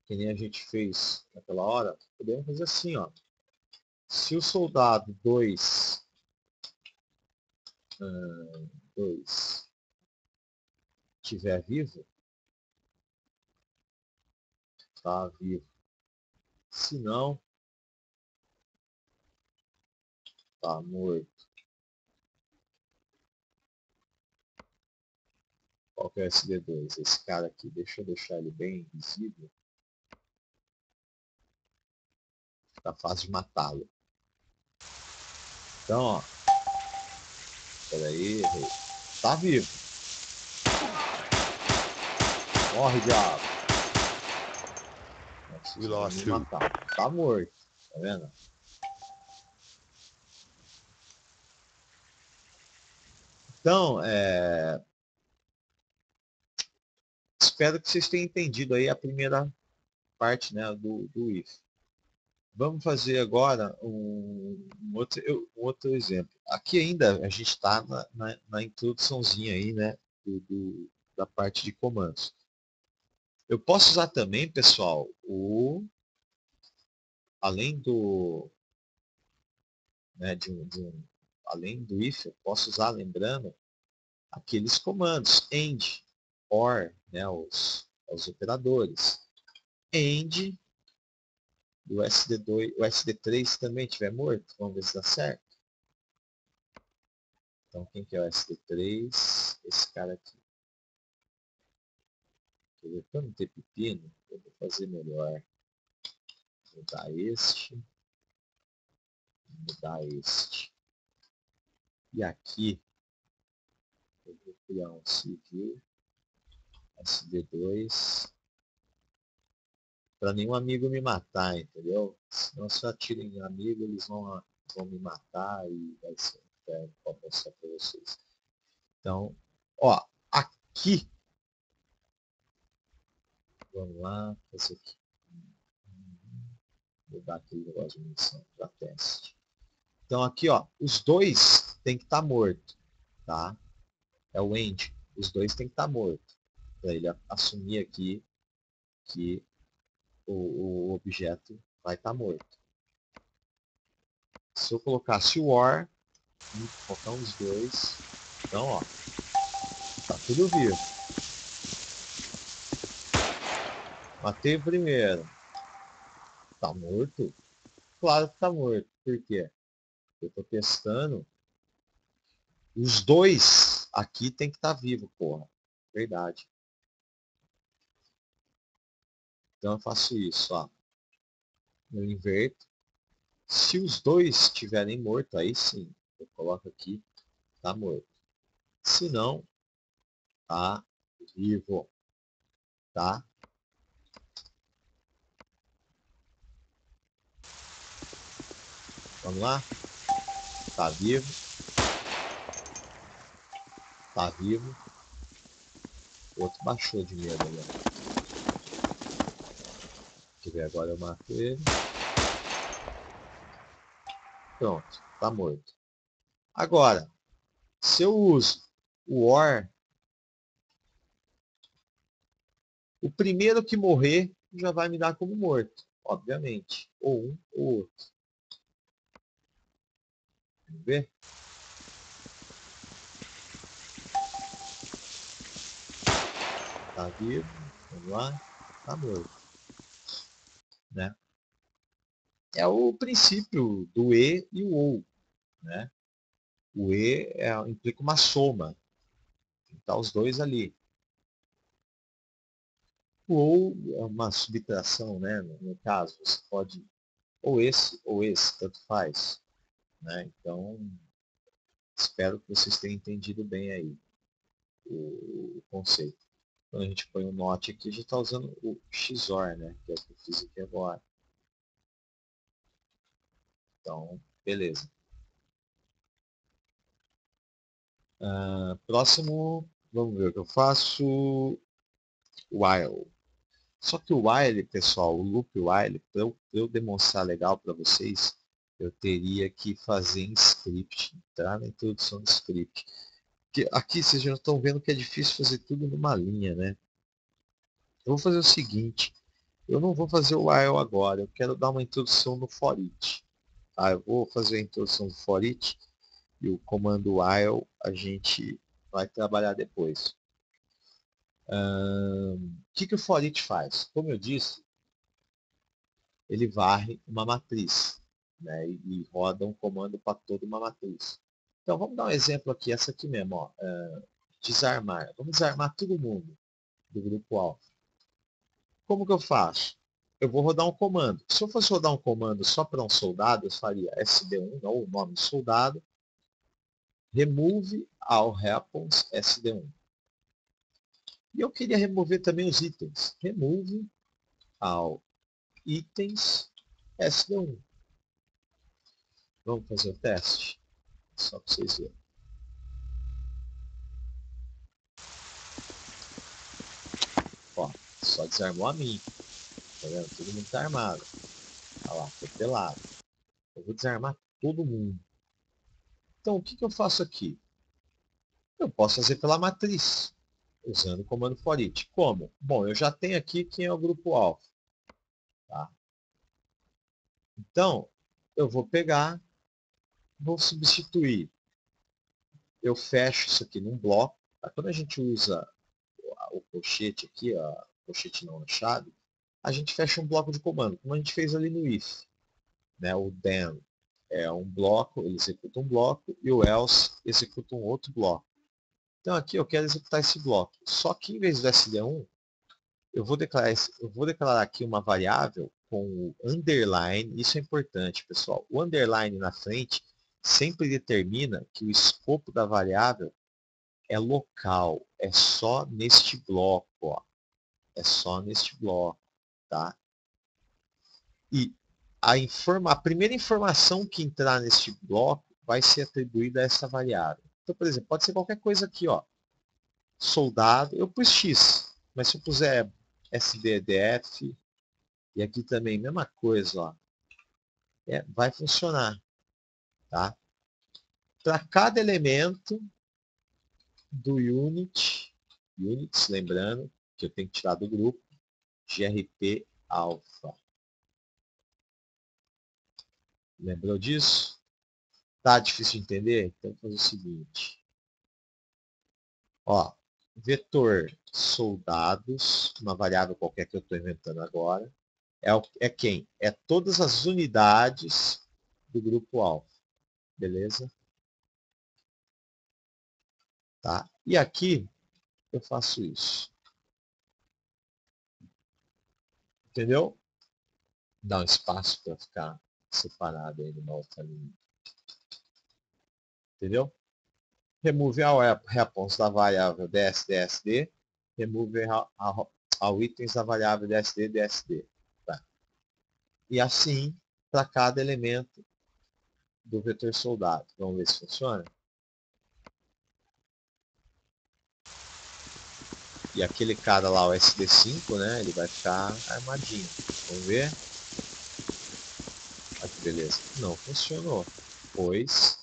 que nem a gente fez naquela hora, podemos fazer assim, ó. Se o soldado 2 estiver vivo, tá vivo. Se não, tá morto. Qual que é o SD2? Esse cara aqui, deixa eu deixar ele bem visível. Fica fácil de matá-lo. Então, ó. Peraí, errei. Tá vivo. Morre, diabo. We Vão lost me two. matar. Tá morto. Tá vendo? Então, espero que vocês tenham entendido aí a primeira parte, né, do if. Vamos fazer agora um outro exemplo. Aqui ainda a gente está na introduçãozinha aí, né, da parte de comandos. Eu posso usar também, pessoal, além do, né, além do if, eu posso usar, lembrando, aqueles comandos AND, OR, né, os operadores. AND, o SD2, o SD3 também estiver morto, vamos ver se dá certo. Então, quem que é o SD3? Esse cara aqui. Para não ter pepino, eu vou fazer melhor. Mudar este. Mudar este. E aqui, eu vou criar um civil SD2 para nenhum amigo me matar, entendeu? Senão se eu atiro em amigo, eles vão me matar e vai ser um inferno para mostrar para vocês. Então, ó, aqui, vamos lá, fazer aqui. Mudar aquele negócio de munição para teste. Então aqui, ó, os dois tem que estar morto, tá? É o end. Os dois tem que estar morto. Para ele assumir aqui que o objeto vai estar morto. Se eu colocasse o OR, colocar os dois, então, ó, tá tudo vivo. Matei o primeiro. Tá morto? Claro que tá morto. Por quê? Eu tô testando. Os dois aqui tem que estar vivo, porra. Verdade. Então eu faço isso, ó. Eu inverto. Se os dois estiverem mortos, aí sim, eu coloco aqui, tá morto. Se não, tá vivo, tá? Vamos lá? Tá vivo. Tá vivo. O outro baixou de medo ali. Deixa eu ver, agora eu mato ele. Pronto, tá morto. Agora, se eu uso o OR, o primeiro que morrer já vai me dar como morto, obviamente. Ou um ou outro. Vamos ver? Tá vivo. Vamos lá. Tá morto. Né? É o princípio do E e o OU. Né? O E implica uma soma. Tá os dois ali. O OU é uma subtração, né? No caso, você pode ou esse, tanto faz. Né? Então, espero que vocês tenham entendido bem aí o conceito. Quando a gente põe um NOT aqui, a gente está usando o XOR, né? Que é o que eu fiz aqui agora. Então, beleza. Próximo, vamos ver o que eu faço. While. Só que o while, pessoal, o loop while, para eu demonstrar legal para vocês, eu teria que fazer em script, entrar na introdução do script. Porque aqui vocês já estão vendo que é difícil fazer tudo numa linha, né? Eu vou fazer o seguinte, eu não vou fazer o while agora, eu quero dar uma introdução no for each. Tá? Eu vou fazer a introdução do for each e o comando while a gente vai trabalhar depois. O que o for each faz? Como eu disse, ele varre uma matriz, né, e roda um comando para toda uma matriz. Então vamos dar um exemplo aqui, essa aqui mesmo, ó, desarmar. Vamos desarmar todo mundo do grupo alfa. Como que eu faço? Eu vou rodar um comando. Se eu fosse rodar um comando só para um soldado, eu faria sd1, ou o nome soldado, remove all weapons sd1. E eu queria remover também os itens. Remove all itens sd1. Vamos fazer o teste? Só para vocês verem. Ó, só desarmou a mim. Tá vendo? Todo mundo tá armado. Olha lá, tô pelado. Eu vou desarmar todo mundo. Então, o que eu faço aqui? Eu posso fazer pela matriz, usando o comando for each. Como? Bom, eu já tenho aqui quem é o grupo alfa. Tá? Então, eu vou pegar, vou substituir. Eu fecho isso aqui num bloco. Tá? Quando a gente usa o colchete aqui, a colchete não, a chave, a gente fecha um bloco de comando, como a gente fez ali no if. Né? O then é um bloco, ele executa um bloco, e o else executa um outro bloco. Então aqui eu quero executar esse bloco. Só que em vez do SD1, eu vou declarar aqui uma variável com o underline. Isso é importante, pessoal. O underline na frente sempre determina que o escopo da variável é local, é só neste bloco, ó. É só neste bloco, tá? E a primeira informação que entrar neste bloco vai ser atribuída a essa variável. Então, por exemplo, pode ser qualquer coisa aqui, ó. Soldado, eu pus X, mas se eu puser SBDF, e aqui também, mesma coisa, ó, vai funcionar, tá? Para cada elemento do units, lembrando que eu tenho que tirar do grupo, grp alfa. Lembrou disso? Tá difícil de entender? Então, vou fazer o seguinte. Ó, vetor soldados, uma variável qualquer que eu estou inventando agora, é quem? É todas as unidades do grupo alfa. Beleza? Tá? E aqui eu faço isso. Entendeu? Dá um espaço para ficar separado aí numa outra linha. Entendeu? Remove all weapons da variável dsdsd. Remove all itens da variável dsd. Tá? E assim para cada elemento do vetor soldado. Vamos ver se funciona? E aquele cara lá, o SD5, né, ele vai ficar armadinho. Vamos ver? Olha que beleza. Não funcionou, pois...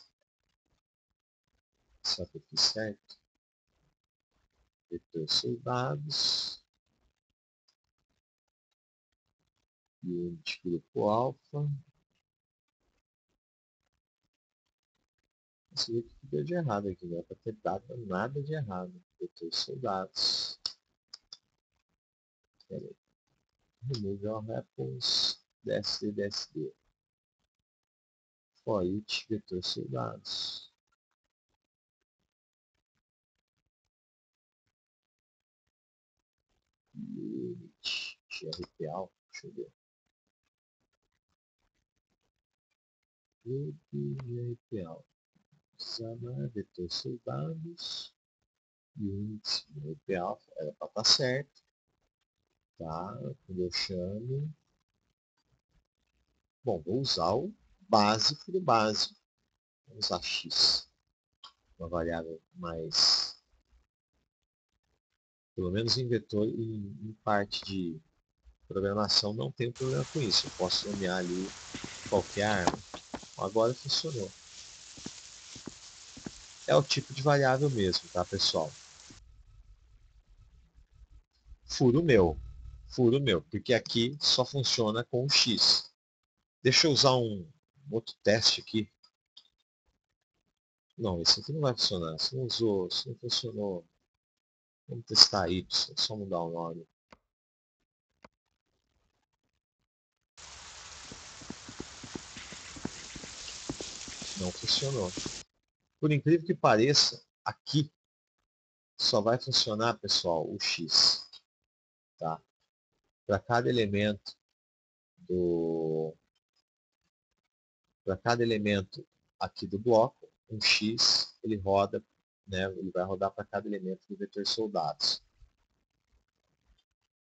Só que eu fiz certo. Vetor soldados. Unit grupo alfa. Não sei o que deu de errado aqui, não é para ter dado nada de errado. Vetor soldados. Peraí. Remove all repos. DSD, DSD. For each vetor soldados. Unit. GRP alfa. Deixa eu ver. GRP alfa. Usar vetor soldados. Units. GRP alfa. Era para estar certo. Tá? Quando eu chamo. Bom, vou usar o básico do básico. Vamos usar x. Uma variável mais, pelo menos em vetor e em parte de programação não tenho problema com isso. Eu posso nomear ali qualquer arma. Agora funcionou. É o tipo de variável mesmo, tá, pessoal? Furo meu. Furo meu, porque aqui só funciona com o x. Deixa eu usar um outro teste aqui. Não, esse aqui não vai funcionar. Se não usou, se não funcionou, vamos testar y, só mudar o nome. Não funcionou. Por incrível que pareça, aqui só vai funcionar, pessoal, o x. Tá? Para cada elemento para cada elemento aqui do bloco, um x ele roda, né, ele vai rodar para cada elemento do vetor soldados.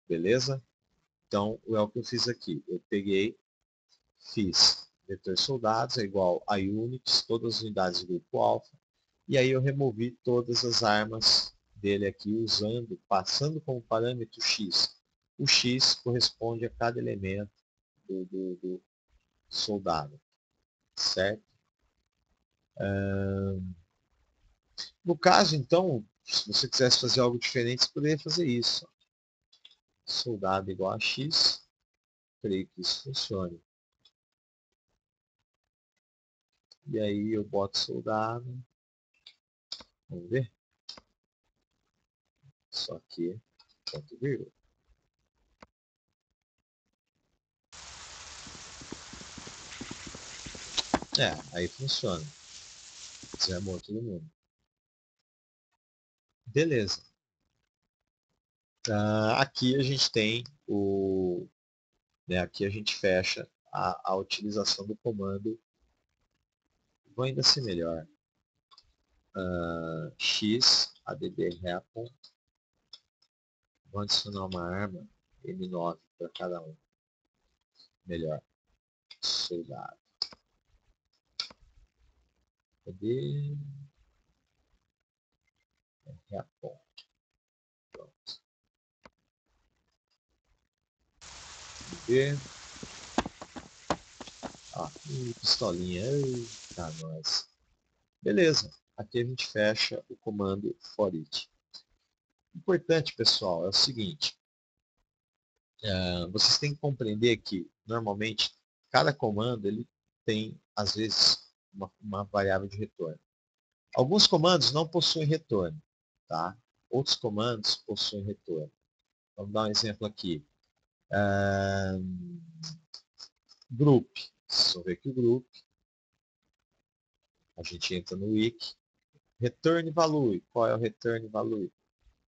Beleza? Então, é o que eu fiz aqui. Eu peguei, fiz vetor soldados é igual a units, todas as unidades do grupo alfa, e aí eu removi todas as armas dele aqui usando, passando como parâmetro x. O x corresponde a cada elemento do soldado, certo? No caso, então, se você quisesse fazer algo diferente, você poderia fazer isso. Soldado igual a x, creio que isso funcione. E aí eu boto soldado, vamos ver? Só que, ponto vírgula. Aí funciona. Desarmou todo mundo. Beleza. Aqui a gente tem o... Né, aqui a gente fecha a utilização do comando. Vou ainda ser melhor. X, add repon. Vou adicionar uma arma M9 para cada um. Melhor. Soldado. Cadê? Repon. Pronto. Ver. Pistolinha. Eita, nós. Beleza. Aqui a gente fecha o comando for it. Importante, pessoal, é o seguinte. Vocês têm que compreender que, normalmente, cada comando ele tem, às vezes, uma variável de retorno. Alguns comandos não possuem retorno. Tá? Outros comandos possuem retorno. Vamos dar um exemplo aqui. Group. Vocês vão ver que o group, a gente entra no wiki. Return value. Qual é o return value?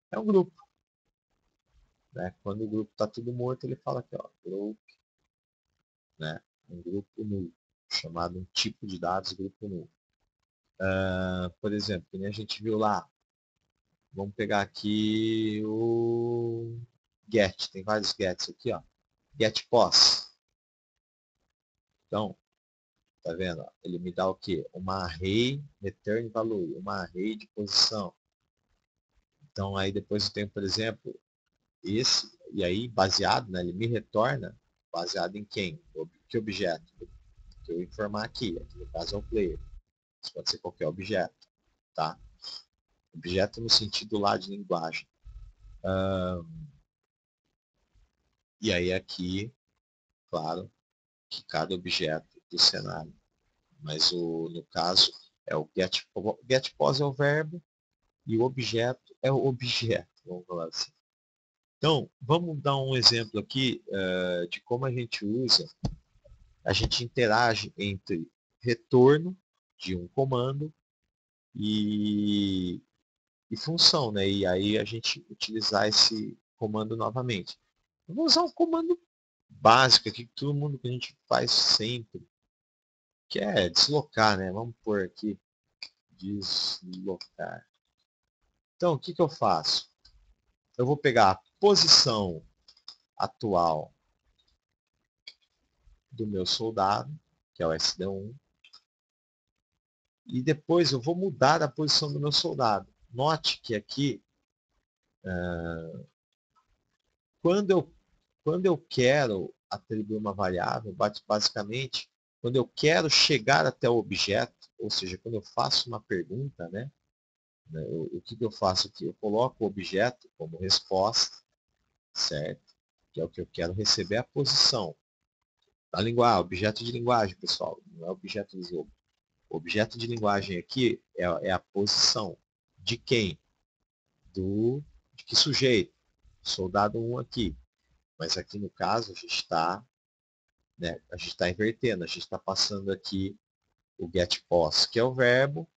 É um grupo. Né? Quando o grupo está tudo morto, ele fala aqui, ó, group, né? Um grupo null, chamado um tipo de dados grupo null. Por exemplo, como a gente viu lá, vamos pegar aqui o get, tem vários gets aqui, ó. Get pos. Então, tá vendo? Ele me dá o quê? Uma array return value, uma array de posição. Então aí depois eu tenho, por exemplo, esse, e aí baseado, né, ele me retorna baseado em quem? Que objeto? Que eu informar aqui no caso é o player. Isso pode ser qualquer objeto, tá? Objeto no sentido lá de linguagem. E aí aqui, claro, que cada objeto do cenário. Mas no caso é o get pos é o verbo e o objeto é o objeto, vamos falar assim. Então, vamos dar um exemplo aqui de como a gente interage entre retorno de um comando e, e função, né? E aí a gente utilizar esse comando novamente. Eu vou usar um comando básico aqui, que todo mundo que a gente faz sempre, que é deslocar, né? Vamos pôr aqui, deslocar. Então, o que eu faço? Eu vou pegar a posição atual do meu soldado, que é o SD1, e depois eu vou mudar a posição do meu soldado. Note que aqui, quando eu quero atribuir uma variável, basicamente, quando eu quero chegar até o objeto, ou seja, quando eu faço uma pergunta, né, o que eu faço aqui? Eu coloco o objeto como resposta, certo? Que é o que eu quero receber a posição. A linguagem, objeto de linguagem, pessoal, não é objeto do jogo. O objeto de linguagem aqui é a posição de quem? De que sujeito? Soldado 1 aqui. Mas aqui no caso a gente está, né, a gente está invertendo, a gente está passando aqui o getPos, que é o verbo,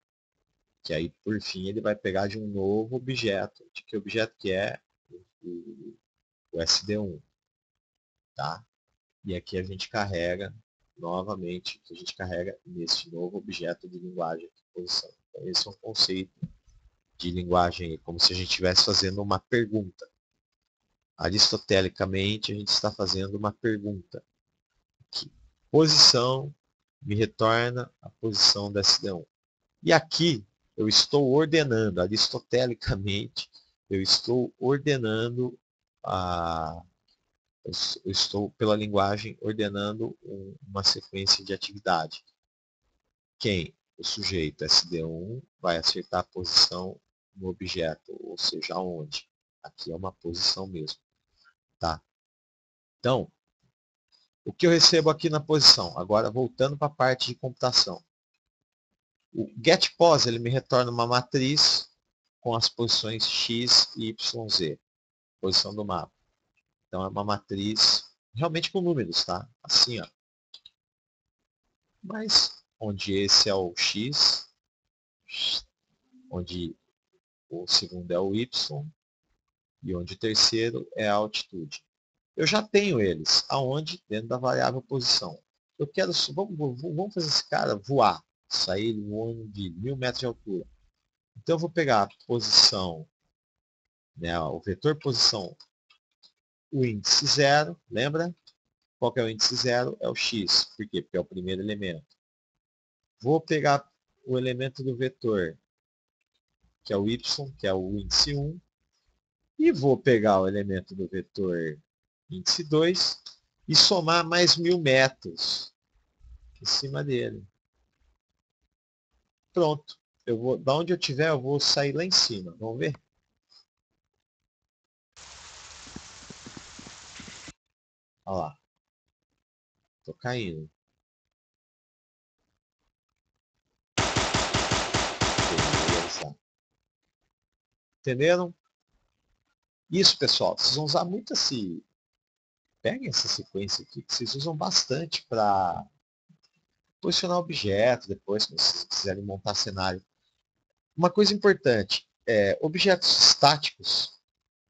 que aí por fim ele vai pegar de um novo objeto. De que objeto que é? O SD1. Tá? E aqui a gente carrega novamente, a gente carrega nesse novo objeto de linguagem de posição. Então, esse é um conceito de linguagem, como se a gente estivesse fazendo uma pergunta. Aristotelicamente, a gente está fazendo uma pergunta. Que posição me retorna a posição da SD1. E aqui eu estou ordenando, aristotelicamente, eu estou ordenando eu estou, pela linguagem, ordenando uma sequência de atividade. Quem? O sujeito SD1 vai acertar a posição no objeto, ou seja, aonde? Aqui é uma posição mesmo. Tá? Então, o que eu recebo aqui na posição? Agora, voltando para a parte de computação. O getPos ele me retorna uma matriz com as posições x, y, z, posição do mapa. Então, é uma matriz realmente com números, tá? Assim, ó. Mas, onde esse é o x, onde o segundo é o y, e onde o terceiro é a altitude. Eu já tenho eles. Aonde? Dentro da variável posição. Eu quero, vamos fazer esse cara voar. Sair voando de 1000 metros de altura. Então eu vou pegar a posição, né, o vetor posição, o índice 0, lembra? Qual que é o índice 0? É o x. Por quê? Porque é o primeiro elemento. Vou pegar o elemento do vetor, que é o y, que é o índice 1, e vou pegar o elemento do vetor índice 2 e somar mais 1000 metros em cima dele. Pronto. Da onde eu estiver, eu vou sair lá em cima. Vamos ver? Olha lá. Estou caindo. Beleza. Entenderam? Isso, pessoal. Vocês vão usar muito esse... Peguem essa sequência aqui, que vocês usam bastante para posicionar objetos depois, se vocês quiserem montar cenário. Uma coisa importante, objetos estáticos,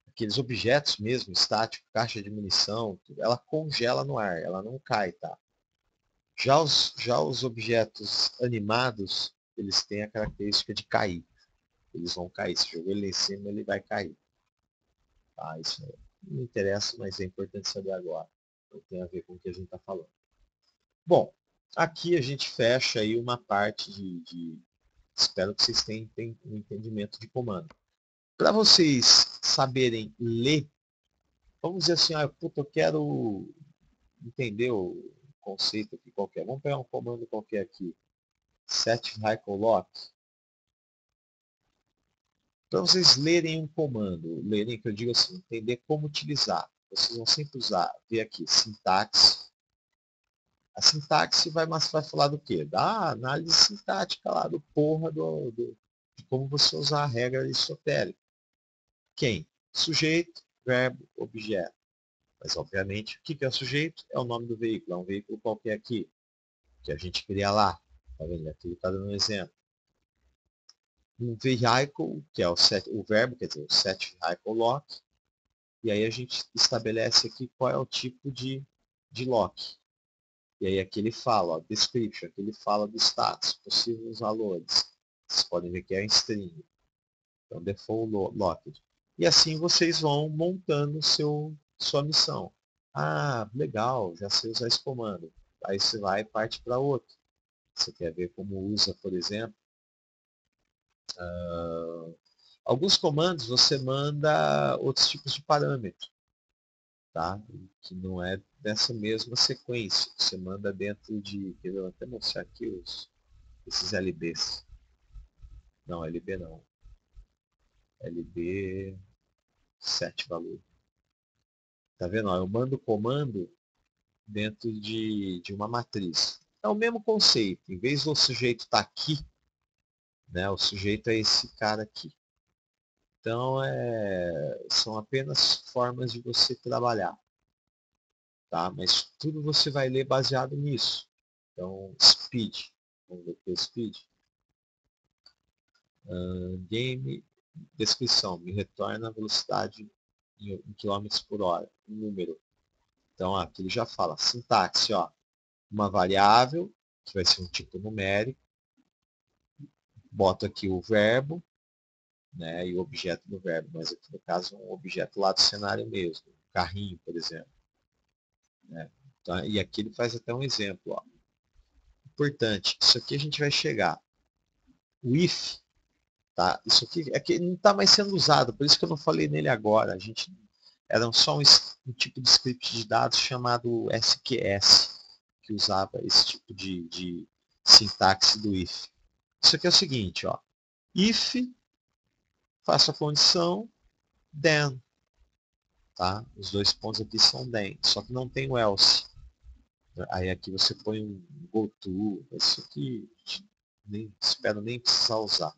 aqueles objetos mesmo, estáticos, caixa de munição, ela congela no ar, ela não cai, tá? Já os objetos animados, eles têm a característica de cair. Eles vão cair. Se jogou ele em cima, ele vai cair. Tá? Isso não me interessa, mas é importante saber agora. Não tem a ver com o que a gente está falando. Bom, aqui a gente fecha aí uma parte de espero que vocês tenham um entendimento de comando. Para vocês saberem ler, vamos dizer assim, puta, eu quero entender o conceito aqui qualquer. Vamos pegar um comando qualquer aqui. Set vehicle lock. Para vocês lerem um comando, lerem, que eu digo assim, entender como utilizar. Vocês vão sempre usar, ver aqui, sintaxe. A sintaxe vai falar do quê? Da análise sintática lá, do porra de como você usar a regra aristotélica. Quem? Sujeito, verbo, objeto. Mas, obviamente, o que é o sujeito? É o nome do veículo. É um veículo qualquer aqui, que a gente cria lá. Tá vendo? Aqui está dando um exemplo. Um vehicle, que é o verbo, quer dizer, o set vehicle lock. E aí a gente estabelece aqui qual é o tipo de lock. E aí aqui ele fala, ó, description, aqui ele fala do status, possíveis valores. Vocês podem ver que é em string. Então, default locked. E assim vocês vão montando sua missão. Ah, legal, já sei usar esse comando. Aí você vai e parte para outro. Você quer ver como usa, por exemplo. Alguns comandos você manda outros tipos de parâmetro, tá? Que não é dessa mesma sequência. Você manda dentro de... Eu vou até mostrar aqui esses LBs. Não, LB não. LB 7 valor. Tá vendo? Ó, eu mando o comando dentro de uma matriz. É o mesmo conceito. Em vez do sujeito estar aqui, né, o sujeito é esse cara aqui. Então, são apenas formas de você trabalhar. Tá? Mas tudo você vai ler baseado nisso. Então, speed. Vamos ver o que é speed. Game, descrição. Me retorna a velocidade em km por hora. Um número. Então, aqui ele já fala. Sintaxe, ó. Uma variável, que vai ser um tipo numérico. Boto aqui o verbo, né, e o objeto do verbo, mas aqui no caso um objeto lá do cenário mesmo, um carrinho, por exemplo. Né? Então, e aqui ele faz até um exemplo. Ó. Importante, isso aqui a gente vai chegar. O if, tá? Isso aqui não está mais sendo usado, por isso que eu não falei nele agora. Era só um tipo de script de dados chamado SQS, que usava esse tipo de sintaxe do if. Isso aqui é o seguinte, ó. If, faço a condição, then. Tá? Os dois pontos aqui são then, só que não tem o else. Aí aqui você põe um goto, isso aqui espero nem precisar usar.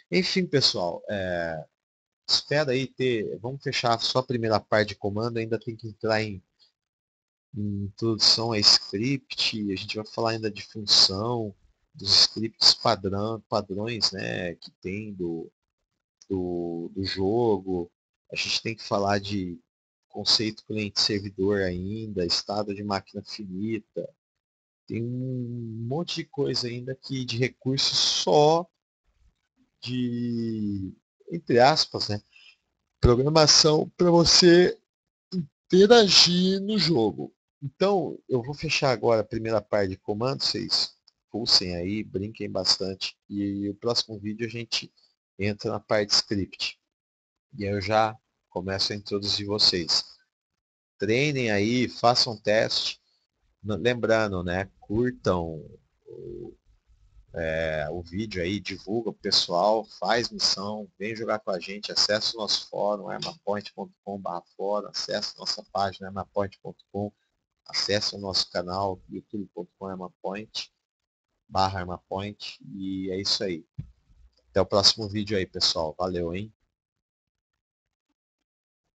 Enfim, pessoal, espera aí vamos fechar só a primeira parte de comando, ainda tem que entrar em introdução a script, a gente vai falar ainda de função, dos scripts padrões, né, que tem do jogo. A gente tem que falar de conceito cliente-servidor ainda, estado de máquina finita. Tem um monte de coisa ainda que de recursos só de, entre aspas, né, programação para você interagir no jogo. Então, eu vou fechar agora a primeira parte de comando, vocês pulsem aí, brinquem bastante. E o próximo vídeo a gente entra na parte de script. E aí eu já começo a introduzir vocês. Treinem aí, façam teste. Lembrando, né? Curtam o vídeo aí, divulga o pessoal, faz missão, vem jogar com a gente, acesse o nosso fórum, armapoint.com/fórum, acesse nossa página armapoint.com, acesse o nosso canal youtube.com/armapoint, e é isso aí. Até o próximo vídeo aí, pessoal. Valeu, hein?